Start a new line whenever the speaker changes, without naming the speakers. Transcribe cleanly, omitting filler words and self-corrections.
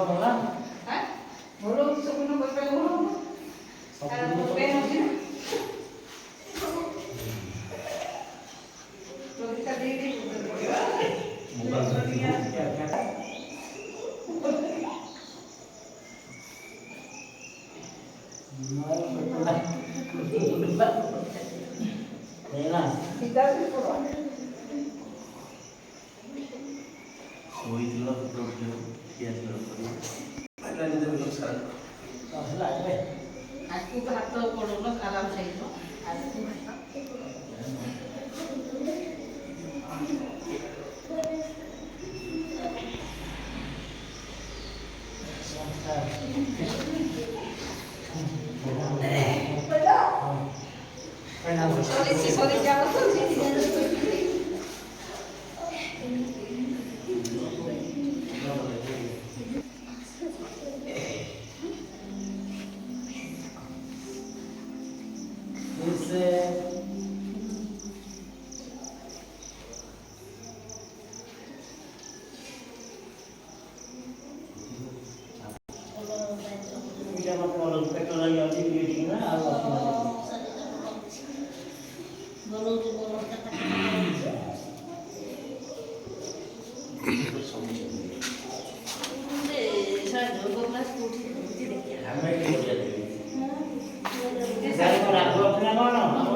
बोला
हां बोलो सब न बोल पे बोलो अरे बोल पे होती ना तो इसका दे दे
मोबाइल से क्या क्या Nela,
सीधा से बोलो
सोई दिला प्रोग्राम किया था पहले नहीं तो लोग सारा
asal aja.
aku ke hato polo alam sa ito aku sorry jangan tuh sini
Saya mau lagu apa nama?